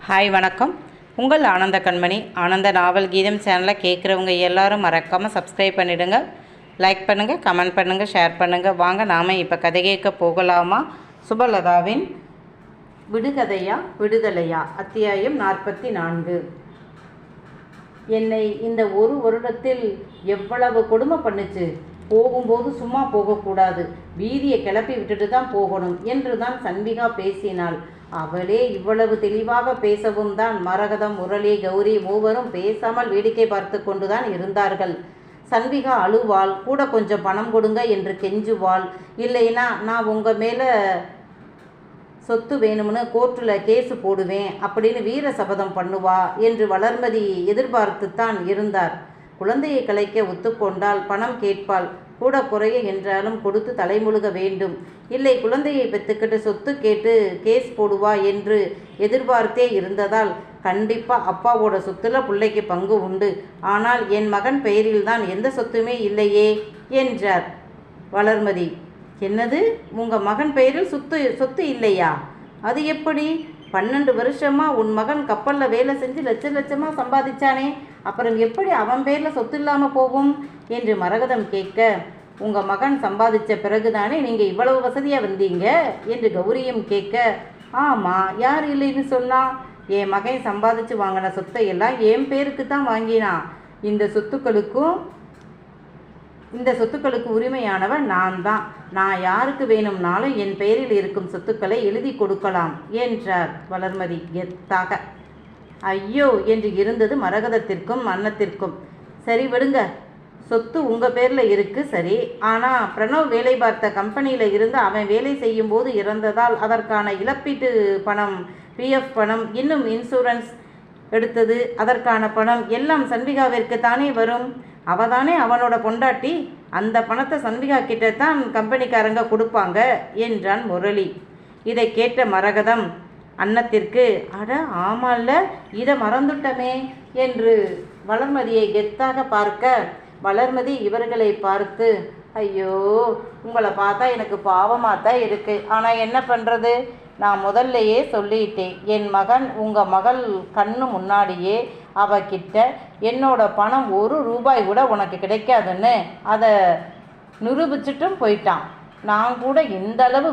Hi வணக்கம். உங்கள் ஆனந்த கண்மணி ஆனந்த நாவல் கீதம் சேனலை கேட்குறவங்க எல்லாரும் மறக்காமல் சப்ஸ்கிரைப் பண்ணிவிடுங்க, லைக் பண்ணுங்கள், கமெண்ட் பண்ணுங்கள், ஷேர் பண்ணுங்கள். வாங்க நாம் இப்போ கதை கேட்க போகலாமா? சுபலதாவின் விடுகதையா விடுதலையா அத்தியாயம் 44. என்னை இந்த ஒரு வருடத்தில் எவ்வளவு கொடுமை பண்ணுச்சு. போகும்போது சும்மா போகக்கூடாது, வீதியை கிளப்பி விட்டுட்டு தான் போகணும் என்று தான் சன்விகா பேசினாள். அவளே இவ்வளவு தெளிவாக பேசவும் தான் மரகதம், முரளி, கௌரி மூவரும் பேசாமல் வேடிக்கை பார்த்து கொண்டுதான் இருந்தார்கள். சன்விகா அழுவாள், கூட கொஞ்சம் பணம் கொடுங்க என்று கெஞ்சுவாள். இல்லைன்னா நான் உங்கள் மேலே சொத்து வேணும்னு கோர்ட்டில் கேஸு போடுவேன் அப்படின்னு வீர சபதம் பண்ணுவா என்று வளர்மதி எதிர்பார்த்துத்தான் இருந்தார். குழந்தையை கலைக்க ஒத்துக்கொண்டால் பணம் கேட்பாள், கூட குறைய என்றாலும் கொடுத்து தலைமுழுக வேண்டும். இல்லை, குழந்தையை பெற்றுக்கிட்டு சொத்து கேட்டு கேஸ் போடுவா என்று எதிர்பார்த்தே இருந்ததால் கண்டிப்பாக அப்பாவோட சொத்துல பிள்ளைக்கு பங்கு உண்டு. ஆனால் என் மகன் பெயரில்தான் எந்த சொத்துமே இல்லையே என்றார் வளர்மதி. என்னது, உங்கள் மகன் பெயரில் சொத்து இல்லையா? அது எப்படி? 12 வருஷமாக உன் மகன் கப்பலில் வேலை செஞ்சு லட்சமாக சம்பாதிச்சானே, அப்புறம் எப்படி அவன் பேரில் சொத்து இல்லாமல் போகும் என்று மரகதம் கேட்க, உங்கள் மகன் சம்பாதிச்ச பிறகுதானே நீங்கள் இவ்வளவு வசதியாக வந்தீங்க என்று கௌரியும் கேட்க, ஆமாம், யார் இல்லைன்னு சொன்னா? என் மகன் சம்பாதிச்சு வாங்கின சொத்தை எல்லாம் என் பேருக்கு தான் வாங்கினான். இந்த சொத்துக்களுக்கு உரிமையானவன் நான் தான். நான் யாருக்கு வேணும்னாலும் என் பெயரில் இருக்கும் சொத்துக்களை எழுதி கொடுக்கலாம் என்றார் வளர்மதி கெத்தாக. ஐயோ என்று இருந்தது மரகதத்திற்கும் அன்னத்திற்கும். சரி விடுங்க, சொத்து உங்கள் பேரில் இருக்குது சரி, ஆனால் பிரணவ் வேலை பார்த்த கம்பெனியில் இருந்து அவன் வேலை செய்யும் போது இறந்ததால் அதற்கான இழப்பீட்டு பணம், பிஎஃப் பணம், இன்னும் இன்சூரன்ஸ் எடுத்தது அதற்கான பணம் எல்லாம் சன்விகாவிற்கு தானே வரும். அவதானே அவனோட பொண்டாட்டி. அந்த பணத்தை சன்விகா கிட்ட தான் கம்பெனிக்காரங்க கொடுப்பாங்க என்றான் முரளி. இதை கேட்ட மரகதம் அன்னத்திற்கு, அட ஆமால்ல, இதை மறந்துட்டமே என்று வளர்மதியை கெத்தாக பார்க்க, வளர்மதி இவர்களை பார்த்து, ஐயோ, உங்களை பார்த்தா எனக்கு பாவமாக தான் இருக்குது. ஆனால் என்ன பண்ணுறது, நான் முதல்லையே சொல்லிட்டேன், என் மகன் உங்கள் மகள் கண்ணு முன்னாடியே அவகிட்ட என்னோட பணம் 1 ரூபாய் கூட உனக்கு கிடைக்காதுன்னு அதை நிரூபிச்சிட்டும் போயிட்டான். நான் கூட இந்த அளவு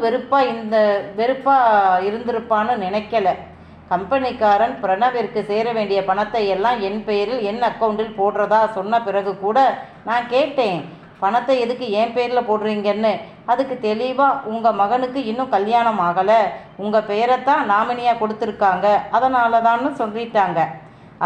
வெறுப்பாக இருந்திருப்பான்னு நினைக்கல. கம்பெனிக்காரன் பிரணவிற்கு சேர வேண்டிய பணத்தை எல்லாம் என் பெயரில் என் அக்கௌண்ட்டில் போடுறதா சொன்ன பிறகு கூட நான் கேட்டேன், பணத்தை எதுக்கு என் பேரில் போடுறீங்கன்னு. அதுக்கு தெளிவாக உங்கள் மகனுக்கு இன்னும் கல்யாணம் ஆகலை, உங்கள் பெயரைத்தான் நாமினியாக கொடுத்துருக்காங்க, அதனால தான்னு சொல்லிட்டாங்க.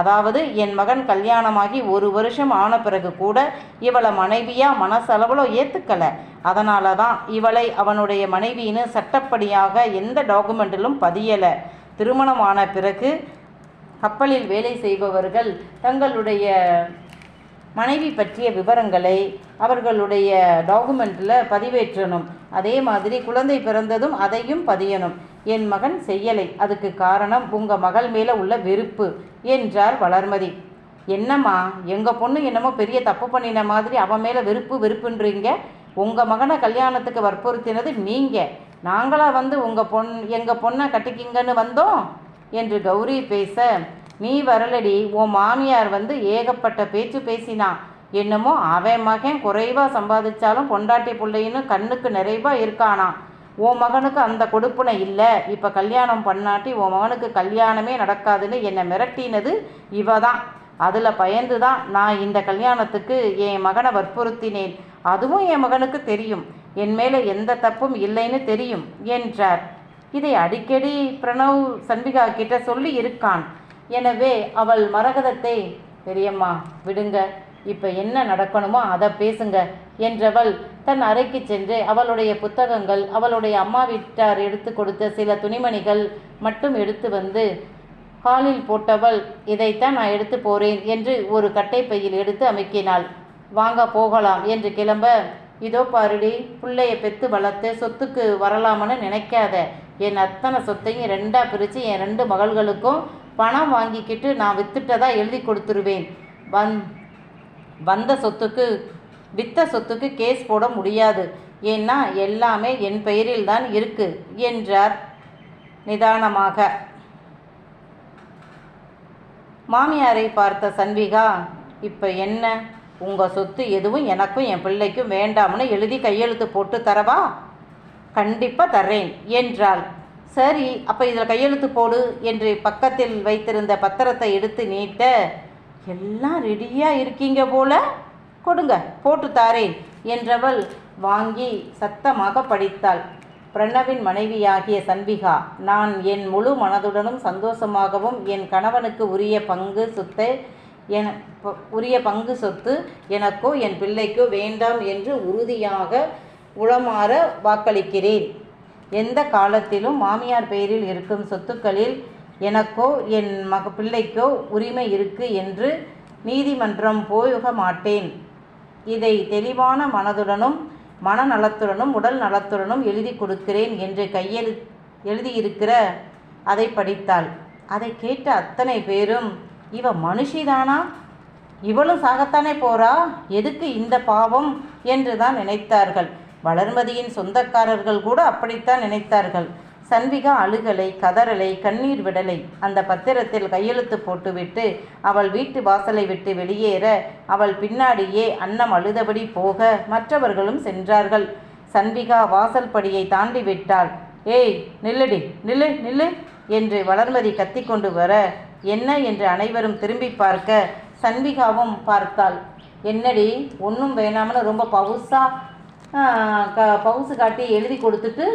அதாவது என் மகன் கல்யாணமாகி 1 வருஷம் ஆன பிறகு கூட இவளை மனைவியாக மனசளவில் ஏற்றுக்கலை. அதனால தான் இவளை அவனுடைய மனைவின்னு சட்டப்படியாக எந்த டாக்குமெண்ட்டிலும் பதியலை. திருமணமான பிறகு கப்பலில் வேலை செய்பவர்கள் தங்களுடைய மனைவி பற்றிய விவரங்களை அவர்களுடைய டாக்குமெண்ட்டில் பதிவேற்றணும். அதே மாதிரி குழந்தை பிறந்ததும் அதையும் பதியணும். என் மகன் செய்யலை, அதுக்கு காரணம் உங்கள் மகள் மேலே உள்ள வெறுப்பு என்றார் வளர்மதி. என்னம்மா, எங்கள் பொண்ணு என்னமோ பெரிய தப்பு பண்ணின மாதிரி அவன் மேலே வெறுப்புன்றீங்க. உங்கள் மகனை கல்யாணத்துக்கு வற்புறுத்தினது நீங்கள், நாங்களாக வந்து எங்கள் பொண்ணை கட்டிக்கிங்கன்னு வந்தோம் என்று கௌரி பேச, நீ வரலடி, உன் மாமியார் வந்து ஏகப்பட்ட பேச்சு பேசினான். என்னமோ அவன் மகன் குறைவாக சம்பாதிச்சாலும் பொண்டாட்டி பிள்ளைன்னு கண்ணுக்கு நிறைவாக இருக்கானா. உன் மகனுக்கு அந்த கொடுப்புனை இல்லை, இப்போ கல்யாணம் பண்ணாட்டி உன் மகனுக்கு கல்யாணமே நடக்காதுன்னு என்னை மிரட்டினது இவ தான். அதில் பயந்து தான் நான் இந்த கல்யாணத்துக்கு என் மகனை வற்புறுத்தினேன். அதுவும் என் மகனுக்கு தெரியும், என் மேலே எந்த தப்பும் இல்லைன்னு தெரியும் என்றார். இதை அடிக்கடி பிரணவ் சன்விகா கிட்ட சொல்லி இருக்கான். எனவே அவள் மரகதத்தை, பெரியம்மா விடுங்க, இப்போ என்ன நடக்கணுமோ அதை பேசுங்க என்றவள் தன் அறைக்கு சென்று அவளுடைய புத்தகங்கள், அவளுடைய அம்மா வீட்டார் எடுத்து கொடுத்த சில துணிமணிகள் மட்டும் எடுத்து வந்து ஹாலில் போட்டவள், இதைத்தான் நான் எடுத்து போகிறேன் என்று ஒரு கட்டை பையில் எடுத்து அமைக்கினாள். வாங்க போகலாம் என்று கிளம்ப, இதோ பாருடி, பிள்ளைய பெற்று வளர்த்து சொத்துக்கு வரலாமன்னு நினைக்காத. என் அத்தனை சொத்தையும் 2ஆக பிரித்து என் 2 மகள்களுக்கும் பணம் வாங்கிக்கிட்டு நான் வித்துட்டதா எழுதி கொடுத்துருவேன். வித்த சொத்துக்கு கேஸ் போட முடியாது, ஏன்னா எல்லாமே என் பெயரில் தான் இருக்கு என்றார் நிதானமாக. மாமியாரை பார்த்த சன்விகா, இப்போ என்ன, உங்கள் சொத்து எதுவும் எனக்கும் என் பிள்ளைக்கும் வேண்டாம்னு எழுதி கையெழுத்து போட்டு தரவா? கண்டிப்பாக தர்றேன் என்றாள். சரி, அப்போ இதில் கையெழுத்து போடு என்று பக்கத்தில் வைத்திருந்த பத்திரத்தை எடுத்து நீட்ட, எல்லாம் ரெடியாக இருக்கீங்க போல, கொடுங்க போட்டு தாரேன் என்றவள் வாங்கி சத்தமாக படித்தாள். பிரணவின் மனைவியாகிய சன்விகா, நான் என் முழு மனதுடனும் சந்தோஷமாகவும் என் கணவனுக்கு உரிய பங்கு சொத்து எனக்கோ என் பிள்ளைக்கோ வேண்டாம் என்று உறுதியாக உளமாற வாக்களிக்கிறேன். எந்த காலத்திலும் மாமியார் பெயரில் இருக்கும் சொத்துக்களில் எனக்கோ என் பிள்ளைக்கோ உரிமை இருக்கு என்று நீதிமன்றம் போக மாட்டேன். இதை தெளிவான மனதுடனும் மனநலத்துடனும் உடல் நலத்துடனும் எழுதி கொடுக்கிறேன் என்று எழுதியிருக்கிற அதை படித்தாள். அதை கேட்ட அத்தனை பேரும், இவ மனுஷிதானா, இவளும் சாகத்தானே போறா, எதுக்கு இந்த பாவம் என்று தான் நினைத்தார்கள். வளர்மதியின் சொந்தக்காரர்கள் கூட அப்படித்தான் நினைத்தார்கள். சன்விகா அழுகலை, கதறலை, கண்ணீர் விடலை. அந்த பத்திரத்தில் கையெழுத்து போட்டுவிட்டு அவள் வீட்டு வாசலை விட்டு வெளியேற அவள் பின்னாடியே அன்னம் அழுதபடி போக மற்றவர்களும் சென்றார்கள். சன்விகா வாசல் படியை தாண்டி விட்டாள். ஏய், நில்லுடி, நில்லு நில்லு என்று வளர்மதி கத்திக்கொண்டு வர, என்ன என்று அனைவரும் திரும்பி பார்க்க சன்விகாவும் பார்த்தாள். என்னடி, ஒன்றும் வேணாம்னு ரொம்ப பவுசு காட்டி எழுதி கொடுத்துட்டு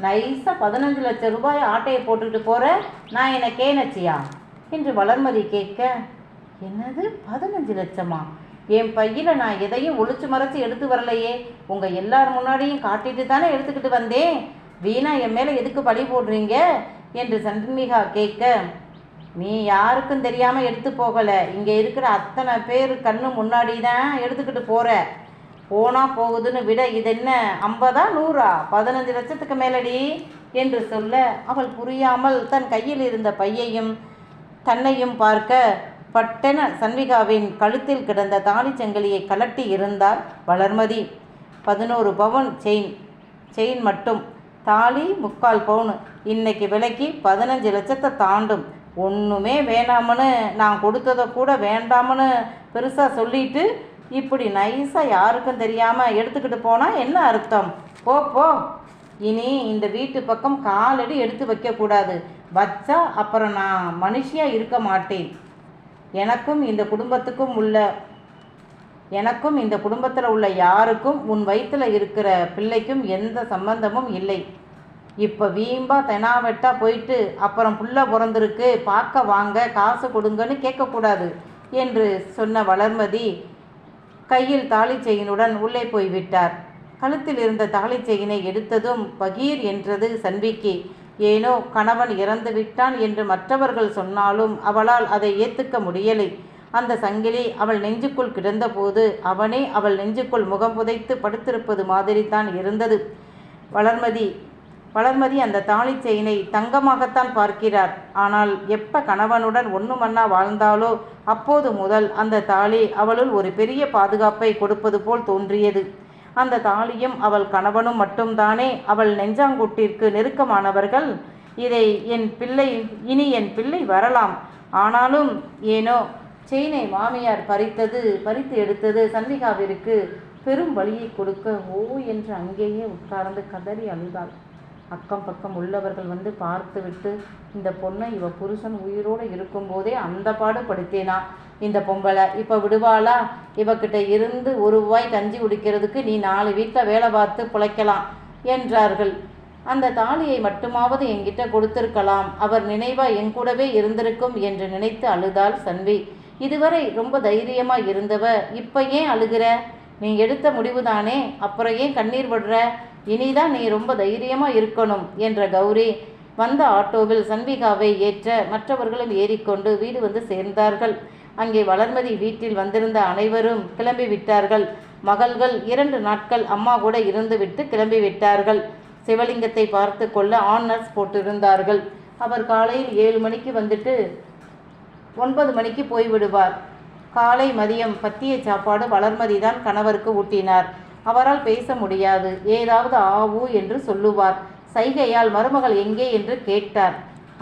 நைஸாக 15 லட்சம் ரூபாய் ஆட்டையை போட்டுக்கிட்டு போகிற, நான் என்ன கேனச்சியா என்று வளர்மதி கேட்க, என்னது 15 லட்சமா? என் பையில் நான் எதையும் ஒளிச்சு மறைச்சி எடுத்து வரலையே, உங்கள் எல்லார் முன்னாடியும் காட்டிட்டு தானே எடுத்துக்கிட்டு வந்தேன், வீணா என் மேலே எதுக்கு பழி போடுறீங்க என்று சன்மிகா கேட்க, நீ யாருக்கும் தெரியாமல் எடுத்து போகலை, இங்கே இருக்கிற அத்தனை பேர் கண்ணு முன்னாடி தான் எடுத்துக்கிட்டு போகிற, போனால் போகுதுன்னு விட இது என்ன 50 100 15 லட்சத்துக்கு மேலடி என்று சொல்ல அவள் புரியாமல் தன் கையில் இருந்த பையையும் தன்னையும் பார்க்க பட்டென சன்விகாவின் கழுத்தில் கிடந்த தாலிச்சங்கிலியை கலட்டி இருந்தார் வளர்மதி. 11 பவுன் செயின் மட்டும், தாலி 3/4 பவுன், இன்னைக்கு விலைக்கு 15 லட்சத்தை தாண்டும். ஒன்றுமே வேணாமனு நான் கொடுத்ததை கூட வேண்டாமனு பெருசாக சொல்லிட்டு இப்படி நைஸாக யாருக்கும் தெரியாமல் எடுத்துக்கிட்டு போனால் என்ன அர்த்தம்? போ, இனி இந்த வீட்டு பக்கம் காலடி எடுத்து வைக்கக்கூடாது, வச்சா அப்புறம் நான் மனுஷியாக இருக்க மாட்டேன். எனக்கும் இந்த குடும்பத்தில் உள்ள யாருக்கும் உன் வயிற்றில் இருக்கிற பிள்ளைக்கும் எந்த சம்பந்தமும் இல்லை. இப்போ வீம்பா தெனாவெட்டா போயிட்டு அப்புறம் புள்ள பிறந்திருக்கு பார்க்க வாங்க காசு கொடுங்கன்னு கேட்கக்கூடாது என்று சொன்ன வளர்மதி கையில் தாலி செயினுடன் உள்ளே போய்விட்டார். கழுத்தில் இருந்த தாலி செயினை எடுத்ததும் பகீர் என்றது சன்விக்கு. ஏனோ கணவன் இறந்து விட்டான் என்று மற்றவர்கள் சொன்னாலும் அவளால் அதை ஏற்றுக்க முடியலை. அந்த சங்கிலி அவள் நெஞ்சுக்குள் கிடந்தபோது அவனே அவள் நெஞ்சுக்குள் முகம் புதைத்து படுத்திருப்பது மாதிரி தான் இருந்தது. வளர்மதி அந்த தாலி செயினை தங்கமாகத்தான் பார்க்கிறார். ஆனால் எப்ப கணவனுடன் ஒண்ணுமண்ணா வாழ்ந்தாலோ அப்போது முதல் அந்த தாலி அவளுள் ஒரு பெரிய பாதுகாப்பை கொடுப்பது போல் தோன்றியது. அந்த தாலியும் அவள் கணவனும் மட்டும்தானே அவள் நெஞ்சாங்கூட்டிற்கு நெருக்கமானவர்கள். என் பிள்ளை வரலாம். ஆனாலும் ஏனோ செயினை மாமியார் பறித்து எடுத்தது சன்விகாவிற்கு பெரும் வலியை கொடுக்க ஓ என்று அங்கேயே உட்கார்ந்து கதறி அழுதாள். அக்கம் பக்கம் உள்ளவர்கள் வந்து பார்த்துவிட்டு, இந்த பொண்ணை இவ புருஷன் உயிரோடு இருக்கும்போதே அந்த பாடு படுத்தேனா இந்த பொம்பளை, இப்போ விடுவாளா? இவக்கிட்ட இருந்து 1 ரூபாய் கஞ்சி குடிக்கிறதுக்கு நீ 4 வீட்டில் வேலை பார்த்து பிழைக்கலாம் என்றார்கள். அந்த தாலியை மட்டுமாவது என்கிட்ட கொடுத்திருக்கலாம், அவர் நினைவா என் கூடவே இருந்திருக்கும் என்று நினைத்து அழுதாள் சன்வி. இதுவரை ரொம்ப தைரியமாக இருந்தவ இப்போ ஏன் அழுகிற? நீ எடுத்த முடிவுதானே, அப்புறம் ஏன் கண்ணீர் விடுற? இனிதான் நீ ரொம்ப தைரியமாக இருக்கணும் என்ற கௌரி வந்த ஆட்டோவில் சன்விகாவை ஏற்ற மற்றவர்களும் ஏறிக்கொண்டு வீடு வந்து சேர்ந்தார்கள். அங்கே வளர்மதி வீட்டில் வந்திருந்த அனைவரும் கிளம்பிவிட்டார்கள். மகள்கள் 2 நாட்கள் அம்மா கூட இருந்துவிட்டு கிளம்பிவிட்டார்கள். சிவலிங்கத்தை பார்த்து கொள்ள ஆன் நர்ஸ் போட்டிருந்தார்கள். அவர் காலையில் 7 மணிக்கு வந்துட்டு 9 மணிக்கு போய்விடுவார். காலை மதியம் பத்திய சாப்பாடு வளர்மதி தான் கணவருக்கு ஊட்டினார். அவரால் பேச முடியாது, ஏதாவது ஆவு என்று சொல்லுவார். சைகையால் மருமகள் எங்கே என்று கேட்டார்.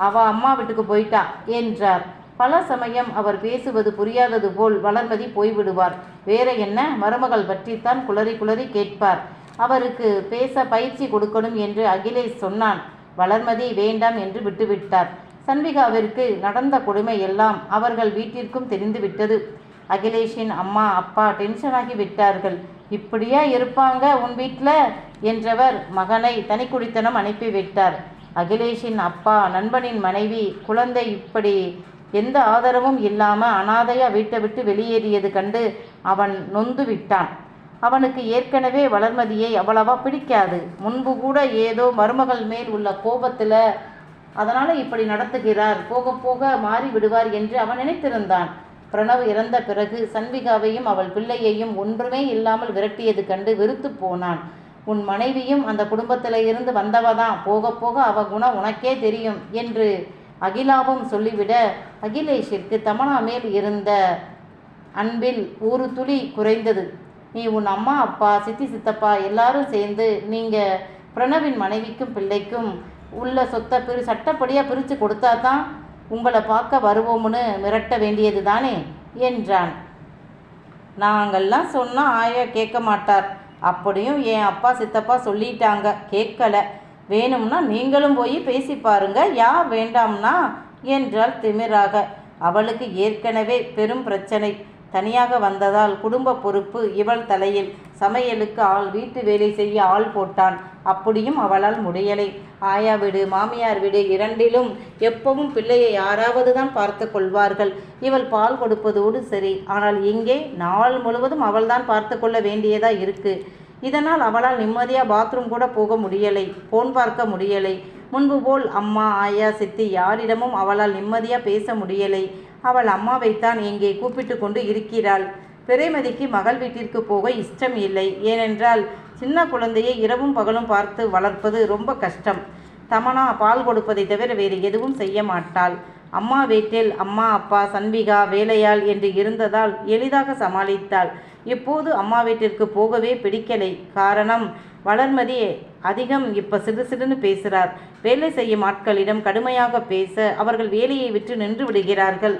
அவ அம்மா வீட்டுக்கு போயிட்டா என்றார். பல சமயம் அவர் பேசுவது புரியாதது போல் வளர்மதி போய்விடுவார். வேற என்ன, மருமகள் பற்றித்தான் குளறி குளறி கேட்பார். அவருக்கு பேச பயிற்சி கொடுக்கணும் என்று அகிலேஷ் சொன்னான். வளர்மதி வேண்டாம் என்று விட்டுவிட்டார். சன்விகாவிற்கு நடந்த கொடுமை எல்லாம் அவர்கள் வீட்டிற்கும் தெரிந்துவிட்டது. அகிலேஷின் அம்மா அப்பா டென்ஷனாகி விட்டார்கள். இப்படியா இருப்பாங்க உன் வீட்டில் என்றவர் மகனை தனிக்குடித்தனம் அனுப்பிவிட்டார். அகிலேஷின் அப்பா நண்பனின் மனைவி குழந்தை இப்படி எந்த ஆதரவும் இல்லாமல் அனாதையா வீட்டை விட்டு வெளியேறியது கண்டு அவன் நொந்து விட்டான். அவனுக்கு ஏற்கனவே வளர்மதியை அவ்வளவா பிடிக்காது. முன்பு கூட ஏதோ மருமகள் மேல் உள்ள கோபத்தில் அதனால் இப்படி நடத்துகிறார், போக போக மாறி விடுவார் என்று அவன் நினைத்திருந்தான். பிரணவ் இறந்த பிறகு சன்விகாவையும் அவள் பிள்ளையையும் ஒன்றுமே இல்லாமல் விரட்டியது கண்டு வெறுத்து போனான். உன் மனைவியும் அந்த குடும்பத்தில் இருந்து வந்தவதான், போக போக அவ குணம் உனக்கே தெரியும் என்று அகிலாவும் சொல்லிவிட அகிலேஷிற்கு தமனா மேல் இருந்த அன்பில் ஒரு துளி குறைந்தது. நீ உன் அம்மா அப்பா சித்தி சித்தப்பா எல்லாரும் சேர்ந்து நீங்கள் பிரணவின் மனைவிக்கும் பிள்ளைக்கும் உள்ள சொத்தை சட்டப்படியாக பிரித்து கொடுத்தா தான் உங்களை பார்க்க வருவோம்னு மிரட்ட வேண்டியது தானே என்றான். நாங்கள்லாம் சொன்னால் ஆயா கேட்க மாட்டார். அப்படியும் என் அப்பா சித்தப்பா சொல்லிட்டாங்க, கேட்கல. வேணும்னா நீங்களும் போய் பேசி பாருங்க, யார் வேண்டாம்னா என்றாள் திமிராக. அவளுக்கு ஏற்கனவே பெரும் பிரச்சனை. தனியாக வந்ததால் குடும்ப பொறுப்பு இவள் தலையில். சமையலுக்கு ஆள், வீட்டு வேலை செய்ய ஆள் போட்டான். அப்படியும் அவளால் முடியலை. ஆயா வீடு மாமியார் வீடு இரண்டிலும் எப்பவும் பிள்ளையை யாராவது தான் பார்த்து கொள்வார்கள். இவள் பால் கொடுப்பதோடு சரி. ஆனால் இங்கே நாள் முழுவதும் அவள்தான் பார்த்து கொள்ள வேண்டியதா இருக்கு. இதனால் அவளால் நிம்மதியாக பாத்ரூம் கூட போக முடியலை, போன் பார்க்க முடியலை. முன்பு போல் அம்மா ஆயா சித்தி யாரிடமும் அவளால் நிம்மதியாக பேச முடியலை. அவள் அம்மாவைத்தான் இங்கே கூப்பிட்டு கொண்டு இருக்கிறாள். பிறைமதிக்கு மகள் வீட்டிற்கு போக இஷ்டம் இல்லை. ஏனென்றால் சின்ன குழந்தையை இரவும் பகலும் பார்த்து வளர்ப்பது ரொம்ப கஷ்டம். தமனா பால் கொடுப்பதை தவிர வேறு எதுவும் செய்ய மாட்டாள். அம்மா வீட்டில் அம்மா அப்பா சன்விகா வேலையாள் என்று இருந்ததால் எளிதாக சமாளித்தாள். இப்போது அம்மா வீட்டிற்கு போகவே பிடிக்கலை. காரணம், வளர்மதி அதிகம் இப்போ சிடுசிடுன்னு பேசுகிறார். வேலை செய்யும் ஆட்களிடம் கடுமையாக பேச அவர்கள் வேலையை விட்டு நின்று விடுகிறார்கள்.